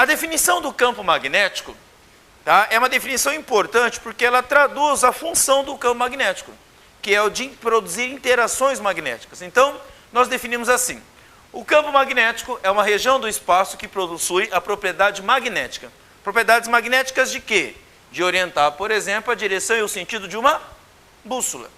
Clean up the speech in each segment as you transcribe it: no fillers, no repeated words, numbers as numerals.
definição do campo magnético, tá, é uma definição importante porque ela traduz a função do campo magnético, que é o de produzir interações magnéticas. Então, nós definimos assim: o campo magnético é uma região do espaço que possui a propriedade magnética. Propriedades magnéticas de quê? De orientar, por exemplo, a direção e o sentido de uma bússola.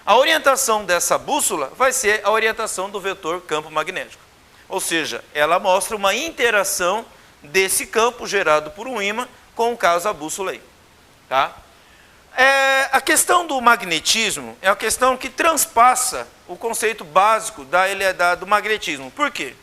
A orientação dessa bússola vai ser a orientação do vetor campo magnético. Ou seja, ela mostra uma interação desse campo gerado por um ímã com o caso da bússola aí. Tá? A questão do magnetismo é uma questão que transpassa o conceito básico do magnetismo. Por quê?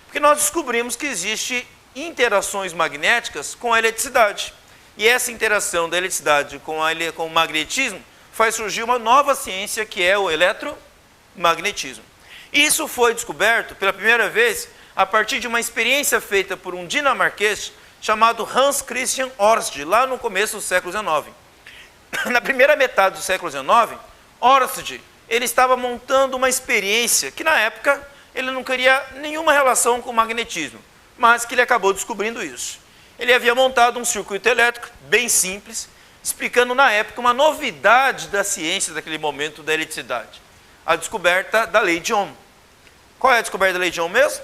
Porque nós descobrimos que existe interações magnéticas com a eletricidade. E essa interação da eletricidade com o magnetismo faz surgir uma nova ciência que é o eletromagnetismo. Isso foi descoberto pela primeira vez a partir de uma experiência feita por um dinamarquês chamado Hans Christian Ørsted, lá no começo do século XIX. Na primeira metade do século XIX, Ørsted ele estava montando uma experiência que na época ele não queria nenhuma relação com o magnetismo, mas que ele acabou descobrindo isso. Ele havia montado um circuito elétrico bem simples, explicando na época uma novidade da ciência daquele momento da eletricidade, a descoberta da lei de Ohm. Qual é a descoberta da lei de Ohm mesmo?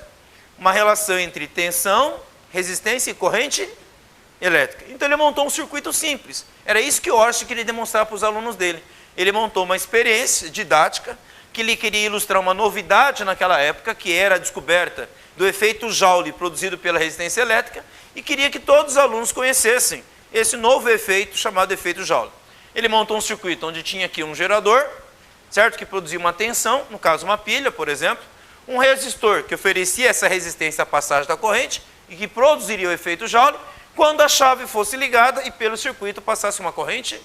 Uma relação entre tensão, resistência e corrente elétrica. Então ele montou um circuito simples. Era isso que Ørsted queria demonstrar para os alunos dele. Ele montou uma experiência didática que ele queria ilustrar uma novidade naquela época, que era a descoberta do efeito Joule produzido pela resistência elétrica, e queria que todos os alunos conhecessem esse novo efeito chamado efeito Joule. Ele montou um circuito onde tinha aqui um gerador, certo? Que produzia uma tensão, no caso uma pilha, por exemplo, um resistor que oferecia essa resistência à passagem da corrente e que produziria o efeito Joule quando a chave fosse ligada e pelo circuito passasse uma corrente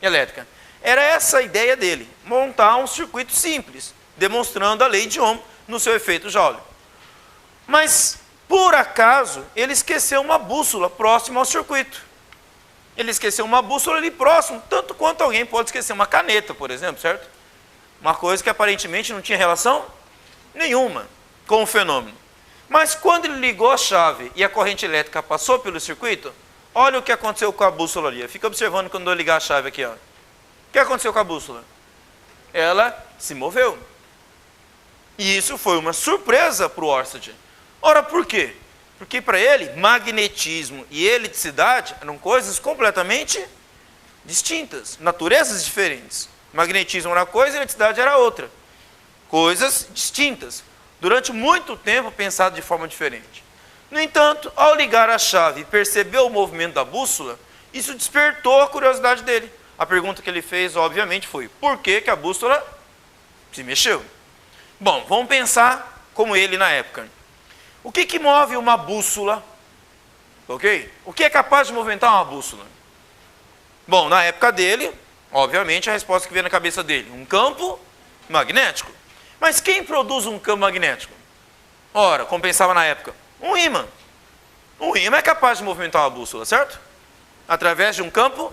elétrica. Era essa a ideia dele, montar um circuito simples, demonstrando a lei de Ohm no seu efeito Joule. Mas, por acaso, ele esqueceu uma bússola próxima ao circuito. Ele esqueceu uma bússola ali próximo, tanto quanto alguém pode esquecer uma caneta, por exemplo, certo? Uma coisa que aparentemente não tinha relação nenhuma com o fenômeno. Mas quando ele ligou a chave e a corrente elétrica passou pelo circuito, olha o que aconteceu com a bússola ali. Fica observando quando eu ligar a chave aqui, ó. O que aconteceu com a bússola? Ela se moveu. E isso foi uma surpresa para o Ørsted. Ora, por quê? Porque para ele, magnetismo e eletricidade eram coisas completamente distintas, naturezas diferentes. Magnetismo era uma coisa e eletricidade era outra. Coisas distintas. Durante muito tempo pensado de forma diferente. No entanto, ao ligar a chave e perceber o movimento da bússola, isso despertou a curiosidade dele. A pergunta que ele fez, obviamente, foi: por que que a bússola se mexeu? Bom, vamos pensar como ele na época. O que move uma bússola? Ok? O que é capaz de movimentar uma bússola? Bom, na época dele, obviamente, a resposta que veio na cabeça dele: um campo magnético. Mas quem produz um campo magnético? Ora, como pensava na época, um ímã. Um ímã é capaz de movimentar uma bússola, certo? Através de um campo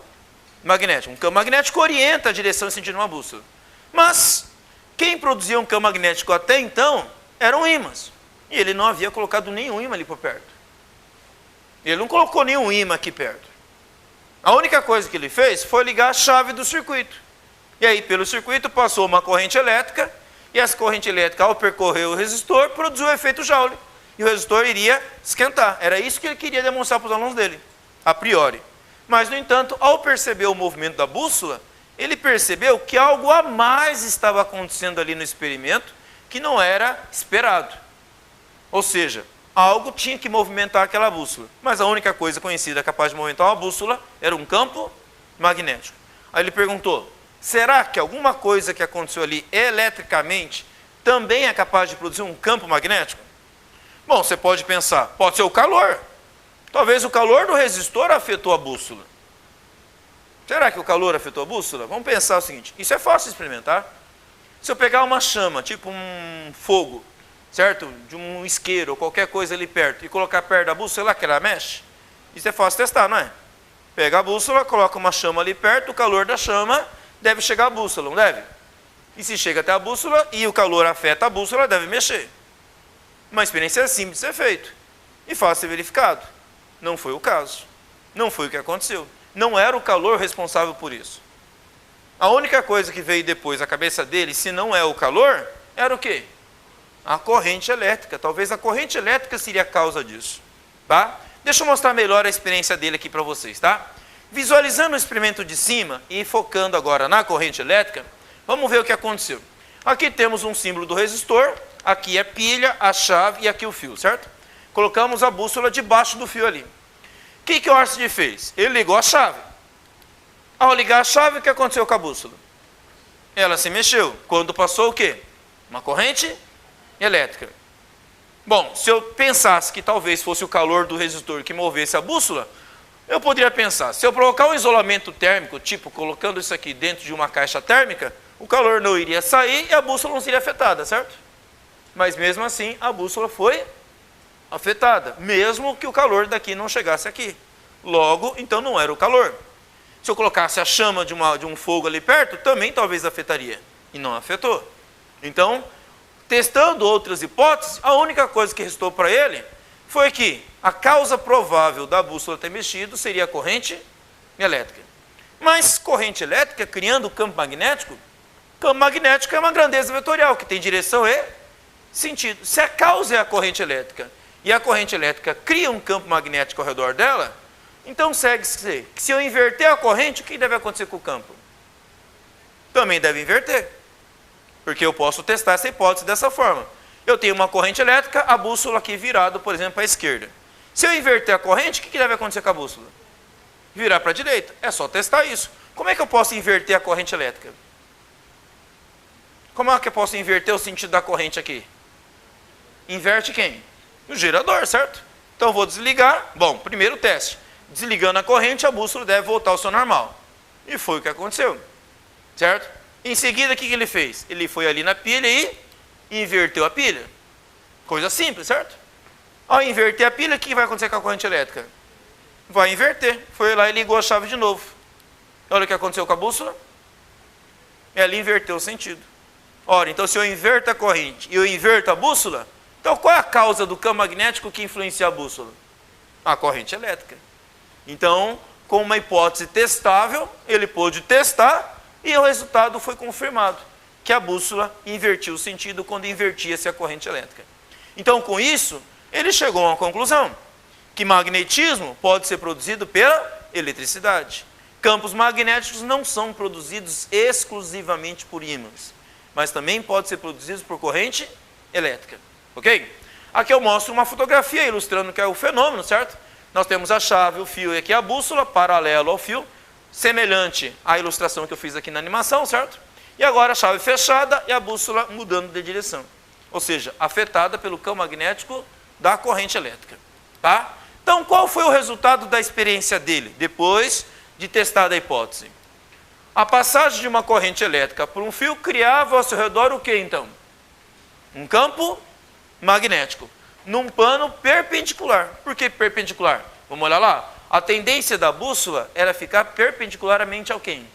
magnético. Um campo magnético orienta a direção e sentido de uma bússola. Mas quem produzia um campo magnético até então eram ímãs. E ele não havia colocado nenhum ímã ali por perto. Ele não colocou nenhum ímã aqui perto. A única coisa que ele fez foi ligar a chave do circuito. E aí, pelo circuito, passou uma corrente elétrica, e essa corrente elétrica, ao percorrer o resistor, produziu o efeito Joule. E o resistor iria esquentar. Era isso que ele queria demonstrar para os alunos dele, a priori. Mas, no entanto, ao perceber o movimento da bússola, ele percebeu que algo a mais estava acontecendo ali no experimento que não era esperado. Ou seja, algo tinha que movimentar aquela bússola. Mas a única coisa conhecida capaz de movimentar uma bússola era um campo magnético. Aí ele perguntou: será que alguma coisa que aconteceu ali eletricamente também é capaz de produzir um campo magnético? Bom, você pode pensar, pode ser o calor. Talvez o calor do resistor afetou a bússola. Será que o calor afetou a bússola? Vamos pensar o seguinte: isso é fácil de experimentar. Se eu pegar uma chama, tipo um fogo, certo? De um isqueiro ou qualquer coisa ali perto, e colocar perto da bússola, será que ela mexe? Isso é fácil testar, não é? Pega a bússola, coloca uma chama ali perto, o calor da chama deve chegar à bússola, não deve? E se chega até a bússola e o calor afeta a bússola, deve mexer. Uma experiência simples de ser feito e fácil de ser verificado. Não foi o caso. Não foi o que aconteceu. Não era o calor responsável por isso. A única coisa que veio depois à cabeça dele, se não é o calor, era o quê? A corrente elétrica. Talvez a corrente elétrica seria a causa disso. Tá? Deixa eu mostrar melhor a experiência dele aqui para vocês. Tá? Visualizando o experimento de cima e focando agora na corrente elétrica, vamos ver o que aconteceu. Aqui temos um símbolo do resistor, aqui é a pilha, a chave e aqui o fio, certo? Colocamos a bússola debaixo do fio ali. O que o Arcid fez? Ele ligou a chave. Ao ligar a chave, o que aconteceu com a bússola? Ela se mexeu. Quando passou o quê? Uma corrente elétrica. Bom, se eu pensasse que talvez fosse o calor do resistor que movesse a bússola, eu poderia pensar, se eu provocar um isolamento térmico, tipo colocando isso aqui dentro de uma caixa térmica, o calor não iria sair e a bússola não seria afetada, certo? Mas mesmo assim, a bússola foi afetada, mesmo que o calor daqui não chegasse aqui. Logo, então não era o calor. Se eu colocasse a chama de um fogo ali perto, também talvez afetaria. E não afetou. Então, testando outras hipóteses, a única coisa que restou para ele foi que a causa provável da bússola ter mexido seria a corrente elétrica. Mas corrente elétrica, criando campo magnético é uma grandeza vetorial, que tem direção e sentido. Se a causa é a corrente elétrica, e a corrente elétrica cria um campo magnético ao redor dela, então segue-se que se eu inverter a corrente, o que deve acontecer com o campo? Também deve inverter. Porque eu posso testar essa hipótese dessa forma. Eu tenho uma corrente elétrica, a bússola aqui virada, por exemplo, para a esquerda. Se eu inverter a corrente, o que deve acontecer com a bússola? Virar para a direita. É só testar isso. Como é que eu posso inverter a corrente elétrica? Como é que eu posso inverter o sentido da corrente aqui? Inverte quem? O gerador, certo? Então eu vou desligar. Bom, primeiro teste. Desligando a corrente, a bússola deve voltar ao seu normal. E foi o que aconteceu. Certo? Em seguida, o que ele fez? Ele foi ali na pilha e inverteu a pilha. Coisa simples, certo? Ao inverter a pilha, o que vai acontecer com a corrente elétrica? Vai inverter. Foi lá e ligou a chave de novo. Olha o que aconteceu com a bússola. Ela inverteu o sentido. Ora, então se eu inverto a corrente e eu inverto a bússola, então qual é a causa do campo magnético que influencia a bússola? A corrente elétrica. Então, com uma hipótese testável, ele pôde testar e o resultado foi confirmado, que a bússola invertiu o sentido quando invertia-se a corrente elétrica. Então, com isso, ele chegou a uma conclusão, que magnetismo pode ser produzido pela eletricidade. Campos magnéticos não são produzidos exclusivamente por ímãs, mas também podem ser produzidos por corrente elétrica. Ok? Aqui eu mostro uma fotografia ilustrando que é o fenômeno, certo? Nós temos a chave, o fio e aqui a bússola, paralelo ao fio, semelhante à ilustração que eu fiz aqui na animação, certo? E agora a chave fechada e a bússola mudando de direção. Ou seja, afetada pelo campo magnético da corrente elétrica. Tá? Então, qual foi o resultado da experiência dele, depois de testar a hipótese? A passagem de uma corrente elétrica por um fio criava ao seu redor o que, então? Um campo magnético, num plano perpendicular. Por que perpendicular? Vamos olhar lá. A tendência da bússola era ficar perpendicularmente ao quem?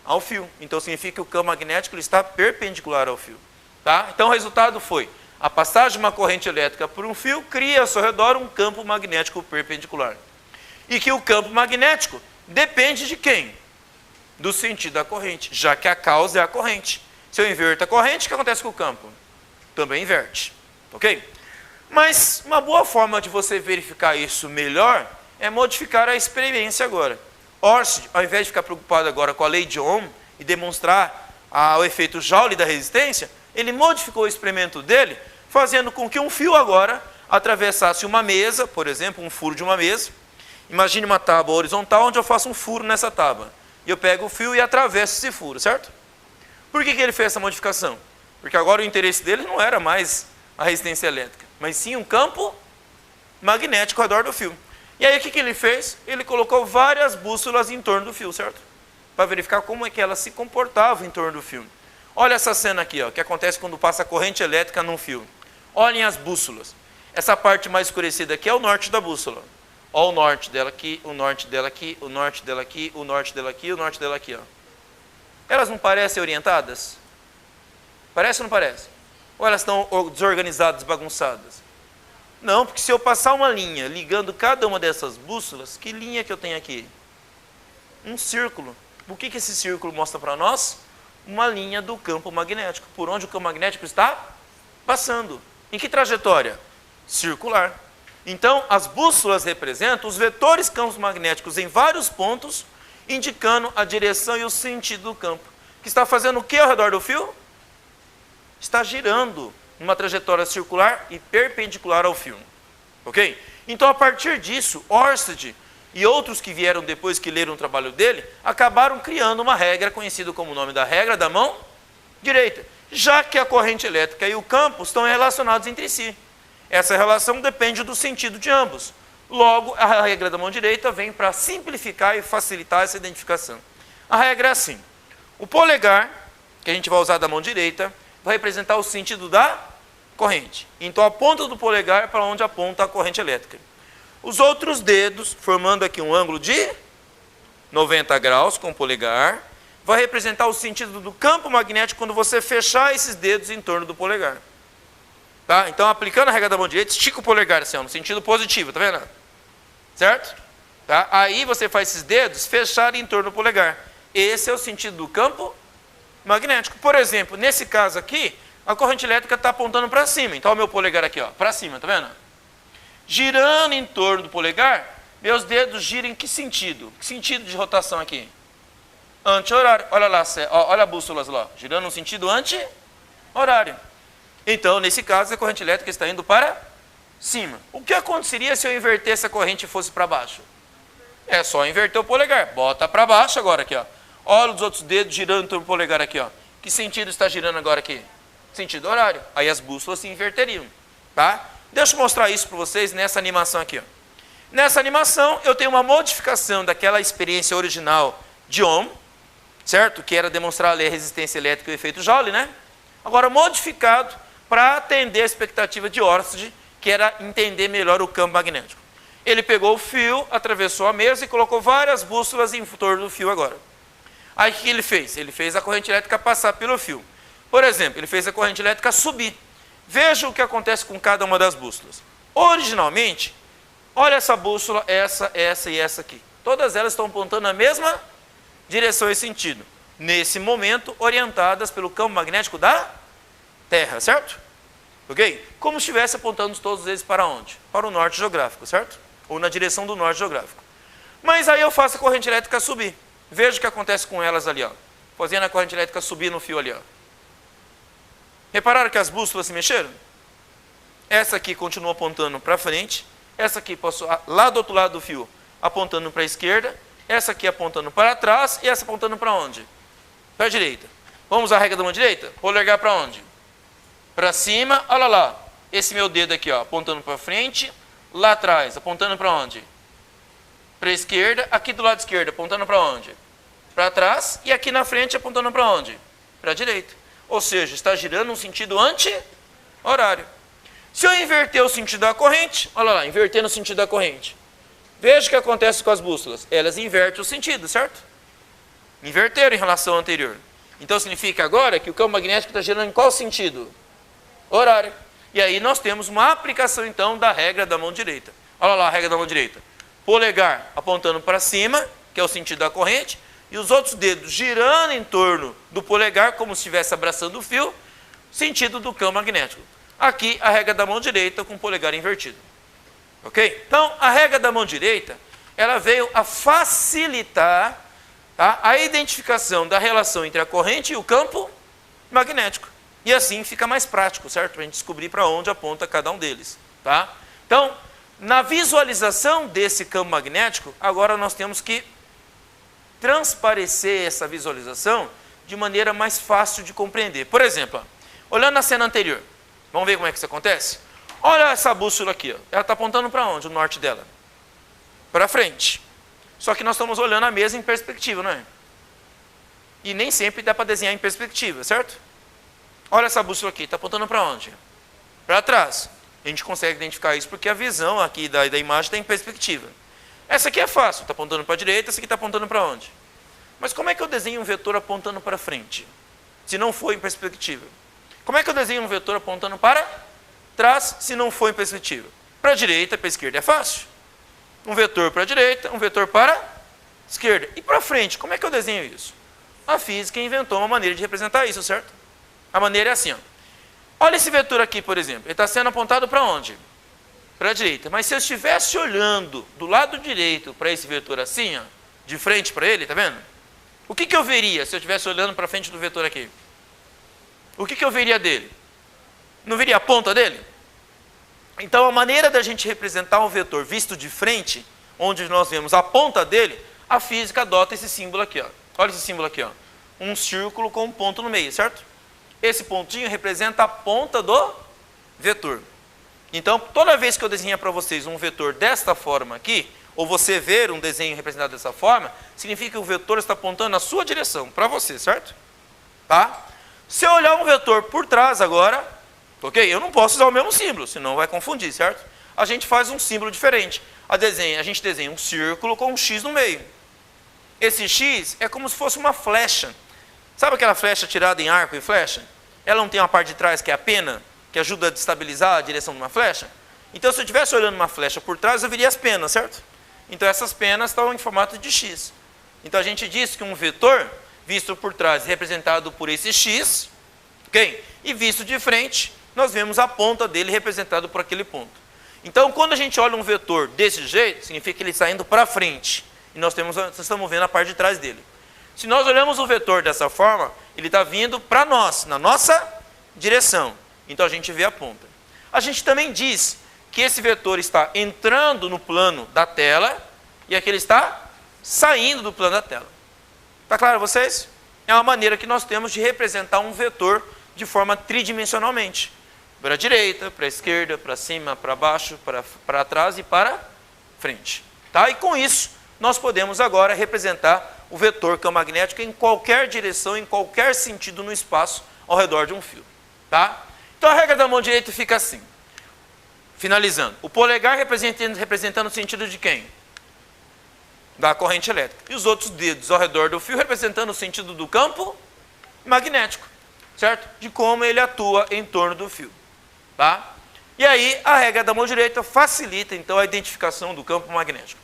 Ao fio. Então significa que o campo magnético ele está perpendicular ao fio. Tá? Então o resultado foi, a passagem de uma corrente elétrica por um fio cria ao seu redor um campo magnético perpendicular. E que o campo magnético depende de quem? Do sentido da corrente, já que a causa é a corrente. Se eu inverto a corrente, o que acontece com o campo? Também inverte. Ok? Mas uma boa forma de você verificar isso melhor é modificar a experiência agora. Oersted, ao invés de ficar preocupado agora com a lei de Ohm e demonstrar o efeito Joule da resistência, ele modificou o experimento dele, fazendo com que um fio agora atravessasse uma mesa, por exemplo, um furo de uma mesa. Imagine uma tábua horizontal onde eu faço um furo nessa tábua. E eu pego o fio e atravesso esse furo, certo? Por que ele fez essa modificação? Porque agora o interesse dele não era mais a resistência elétrica, mas sim um campo magnético ao redor do fio. E aí o que ele fez? Ele colocou várias bússolas em torno do fio, certo? Para verificar como é que elas se comportavam em torno do fio. Olha essa cena aqui, ó, que acontece quando passa corrente elétrica num fio. Olhem as bússolas. Essa parte mais escurecida aqui é o norte da bússola. Olha o norte dela aqui, o norte dela aqui, o norte dela aqui, o norte dela aqui, o norte dela aqui. Ó. Elas não parecem orientadas? Parece ou não parece? Ou elas estão desorganizadas, bagunçadas? Não, porque se eu passar uma linha ligando cada uma dessas bússolas, que linha que eu tenho aqui? Um círculo. O que esse círculo mostra para nós? Uma linha do campo magnético, por onde o campo magnético está passando. Em que trajetória? Circular. Então, as bússolas representam os vetores campos magnéticos em vários pontos, indicando a direção e o sentido do campo. Que está fazendo o que ao redor do fio? Está girando numa trajetória circular e perpendicular ao fio. Ok? Então, a partir disso, Oersted e outros que vieram depois, que leram o trabalho dele, acabaram criando uma regra conhecida como o nome da regra da mão direita, já que a corrente elétrica e o campo estão relacionados entre si. Essa relação depende do sentido de ambos. Logo, a regra da mão direita vem para simplificar e facilitar essa identificação. A regra é assim: o polegar, que a gente vai usar da mão direita, vai representar o sentido da corrente. Então, a ponta do polegar é para onde aponta a corrente elétrica. Os outros dedos, formando aqui um ângulo de 90 graus com o polegar, vai representar o sentido do campo magnético quando você fechar esses dedos em torno do polegar. Tá? Então, aplicando a regra da mão direita, estica o polegar assim, ó, no sentido positivo, tá vendo? Certo? Tá? Aí você faz esses dedos fecharem em torno do polegar. Esse é o sentido do campo magnético. Por exemplo, nesse caso aqui, a corrente elétrica está apontando para cima. Então, o meu polegar aqui, ó, para cima, tá vendo? Girando em torno do polegar, meus dedos giram em que sentido? Que sentido de rotação aqui? Anti-horário. Olha lá, olha a bússola lá, girando no sentido anti-horário. Então, nesse caso, a corrente elétrica está indo para cima. O que aconteceria se eu invertesse a corrente e fosse para baixo? É só inverter o polegar. Bota para baixo agora aqui, ó. Olha os outros dedos girando em torno do polegar aqui, ó. Que sentido está girando agora aqui? Sentido horário. Aí as bússolas se inverteriam, tá? Deixa eu mostrar isso para vocês nessa animação aqui, ó. Nessa animação, eu tenho uma modificação daquela experiência original de Ohm, certo? Que era demonstrar a resistência elétrica e o efeito Joule, né? Agora modificado para atender a expectativa de Oersted, que era entender melhor o campo magnético. Ele pegou o fio, atravessou a mesa e colocou várias bússolas em torno do fio agora. Aí o que ele fez? Ele fez a corrente elétrica passar pelo fio. Por exemplo, ele fez a corrente elétrica subir. Veja o que acontece com cada uma das bússolas. Originalmente, olha essa bússola, essa e essa aqui. Todas elas estão apontando na mesma direção e sentido. Nesse momento, orientadas pelo campo magnético da Terra, certo? Ok? Como se estivesse apontando todos eles para onde? Para o norte geográfico, certo? Ou na direção do norte geográfico. Mas aí eu faço a corrente elétrica subir. Veja o que acontece com elas ali, ó. Fazendo a corrente elétrica subir no fio ali, ó. Repararam que as bússolas se mexeram? Essa aqui continua apontando para frente. Essa aqui passou lá do outro lado do fio, apontando para a esquerda. Essa aqui apontando para trás. E essa apontando para onde? Para a direita. Vamos usar a regra da mão direita? Polegar para onde? Para cima, olha lá, esse meu dedo aqui, ó, apontando para frente, lá atrás, apontando para onde? Para a esquerda, aqui do lado esquerdo, apontando para onde? Para trás, e aqui na frente, apontando para onde? Para a direita. Ou seja, está girando no sentido anti-horário. Se eu inverter o sentido da corrente, olha lá, invertendo o sentido da corrente. Veja o que acontece com as bússolas. Elas invertem o sentido, certo? Inverteram em relação ao anterior. Então significa agora que o campo magnético está girando em qual sentido? Horário. E aí nós temos uma aplicação então da regra da mão direita. Olha lá a regra da mão direita. Polegar apontando para cima, que é o sentido da corrente, e os outros dedos girando em torno do polegar, como se estivesse abraçando o fio, sentido do campo magnético. Aqui a regra da mão direita com o polegar invertido. Ok? Então a regra da mão direita, ela veio a facilitar, tá, a identificação da relação entre a corrente e o campo magnético. E assim fica mais prático, certo? Para a gente descobrir para onde aponta cada um deles. Tá? Então, na visualização desse campo magnético, agora nós temos que transparecer essa visualização de maneira mais fácil de compreender. Por exemplo, ó, olhando na cena anterior, vamos ver como é que isso acontece? Olha essa bússola aqui, ó. Ela está apontando para onde? O norte dela? Para frente. Só que nós estamos olhando a mesa em perspectiva, não é? E nem sempre dá para desenhar em perspectiva, certo? Olha essa bússola aqui, está apontando para onde? Para trás. A gente consegue identificar isso porque a visão aqui da imagem está em perspectiva. Essa aqui é fácil, está apontando para a direita, essa aqui está apontando para onde? Mas como é que eu desenho um vetor apontando para frente, se não for em perspectiva? Como é que eu desenho um vetor apontando para trás, se não for em perspectiva? Para a direita e para a esquerda é fácil. Um vetor para a direita, um vetor para a esquerda. E para frente, como é que eu desenho isso? A física inventou uma maneira de representar isso, certo? A maneira é assim, ó. Olha esse vetor aqui, por exemplo. Ele está sendo apontado para onde? Para a direita. Mas se eu estivesse olhando do lado direito para esse vetor assim, ó, de frente para ele, tá vendo? O que eu veria se eu estivesse olhando para frente do vetor aqui? O que eu veria dele? Não veria a ponta dele? Então, a maneira da gente representar um vetor visto de frente, onde nós vemos a ponta dele, a física adota esse símbolo aqui, ó. Olha esse símbolo aqui, ó. Um círculo com um ponto no meio, certo? Esse pontinho representa a ponta do vetor. Então, toda vez que eu desenhar para vocês um vetor desta forma aqui, ou você ver um desenho representado dessa forma, significa que o vetor está apontando na sua direção, para você, certo? Tá? Se eu olhar um vetor por trás agora, ok? Eu não posso usar o mesmo símbolo, senão vai confundir, certo? A gente faz um símbolo diferente. A gente desenha um círculo com um X no meio. Esse X é como se fosse uma flecha. Sabe aquela flecha tirada em arco e flecha? Ela não tem uma parte de trás que é a pena, que ajuda a estabilizar a direção de uma flecha? Então, se eu estivesse olhando uma flecha por trás, eu veria as penas, certo? Então, essas penas estão em formato de X. Então, a gente diz que um vetor, visto por trás, representado por esse X, ok? E visto de frente, nós vemos a ponta dele representado por aquele ponto. Então, quando a gente olha um vetor desse jeito, significa que ele está indo para frente. E nós estamos vendo a parte de trás dele. Se nós olhamos o vetor dessa forma, ele está vindo para nós, na nossa direção. Então, a gente vê a ponta. A gente também diz que esse vetor está entrando no plano da tela e aquele está saindo do plano da tela. Está claro a vocês? É uma maneira que nós temos de representar um vetor de forma tridimensionalmente. Para a direita, para a esquerda, para cima, para baixo, para trás e para frente. Tá? E com isso, nós podemos agora representar o vetor campo magnético em qualquer direção, em qualquer sentido no espaço ao redor de um fio. Tá? Então a regra da mão direita fica assim. Finalizando. O polegar representando o sentido de quem? Da corrente elétrica. E os outros dedos ao redor do fio representando o sentido do campo magnético. Certo? De como ele atua em torno do fio. Tá? E aí, a regra da mão direita facilita, então, a identificação do campo magnético.